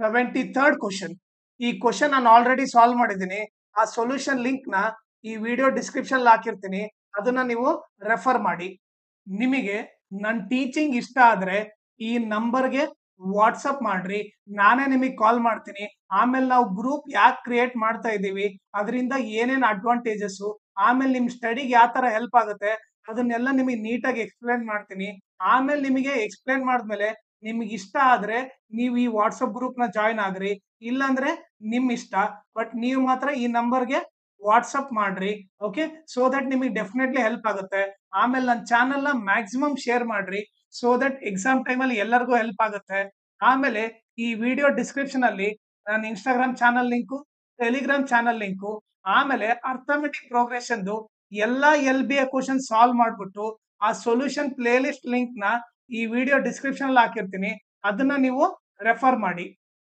73rd question. ಈ question ನಾನು already solve ಮಾಡಿದ್ದೀನಿ. ಆ ಸೊಲ್ಯೂಷನ್ ಲಿಂಕ್ ನ ಈ ವಿಡಿಯೋ ಡಿಸ್ಕ್ರಿಪ್ಷನ್ ಹಾಕಿರ್ತೀನಿ, ಅದನ್ನ ನೀವು ರೆಫರ್ ಮಾಡಿ. ನಿಮಗೆ ನನ್ನ ಟೀಚಿಂಗ್ ಇಷ್ಟ ಆದ್ರೆ ಈ ನಂಬರ್ಗೆ ವಾಟ್ಸಪ್ ಮಾಡ್ರಿ, ನಾನೇ ನಿಮಗೆ ಕಾಲ್ ಮಾಡ್ತೀನಿ. ಆಮೇಲೆ ನಾವು ಗ್ರೂಪ್ ಯಾಕೆ ಕ್ರಿಯೇಟ್ ಮಾಡ್ತಾ ಇದ್ದೀವಿ, ಅದರಿಂದ ಏನೇನು ಅಡ್ವಾಂಟೇಜಸ್, ಆಮೇಲೆ ನಿಮ್ ಸ್ಟಡಿಗೆ ಯಾವ ತರ ಹೆಲ್ಪ್ ಆಗುತ್ತೆ ಅದನ್ನೆಲ್ಲ ನಿಮಗೆ ನೀಟಾಗಿ ಎಕ್ಸ್ಪ್ಲೇನ್ ಮಾಡ್ತೀನಿ. ಆಮೇಲೆ ನಿಮಗೆ ಎಕ್ಸ್ಪ್ಲೇನ್ ಮಾಡಿದ್ಮೇಲೆ ನಿಮ್ಗೆ ಇಷ್ಟ ಆದ್ರೆ ನೀವು ಈ ವಾಟ್ಸಪ್ ಗ್ರೂಪ್ ನ ಜಾಯ್ನ್ ಆಗ್ರಿ, ಇಲ್ಲಾಂದ್ರೆ ನಿಮ್ ಇಷ್ಟ. ಬಟ್ ನೀವು ಮಾತ್ರ ಈ ನಂಬರ್ಗೆ ವಾಟ್ಸಪ್ ಮಾಡ್ರಿ, ಓಕೆ? ಸೋ ದಟ್ ನಿಮಗೆ ಡೆಫಿನೆಟ್ಲಿ ಹೆಲ್ಪ್ ಆಗುತ್ತೆ. ಆಮೇಲೆ ನನ್ನ ಚಾನಲ್ ನ ಮ್ಯಾಕ್ಸಿಮಮ್ ಶೇರ್ ಮಾಡ್ರಿ, ಸೋ ದಟ್ ಎಕ್ಸಾಮ್ ಟೈಮ್ ಅಲ್ಲಿ ಎಲ್ಲರಿಗೂ ಹೆಲ್ಪ್ ಆಗುತ್ತೆ. ಆಮೇಲೆ ಈ ವಿಡಿಯೋ ಡಿಸ್ಕ್ರಿಪ್ಷನ್ ಅಲ್ಲಿ ನನ್ನ Instagram channel link, Telegram channel link, ಆಮೇಲೆ ಅರ್ಥಮೆಟಿಕ್ ಪ್ರೋಗ್ರೆಷನ್ ಎಲ್ಲಾ LBA ಕ್ವಶನ್ ಸಾಲ್ವ್ ಮಾಡ್ಬಿಟ್ಟು ಆ ಸೊಲ್ಯೂಷನ್ ಪ್ಲೇ ಲಿಸ್ಟ್ ಲಿಂಕ್ ನ ಈ ವಿಡಿಯೋ ಡಿಸ್ಕ್ರಿಪ್ಷನ್ ಅಲ್ಲಿ ಹಾಕಿರ್ತೀನಿ, ಅದನ್ನ ನೀವು ರೆಫರ್ ಮಾಡಿ.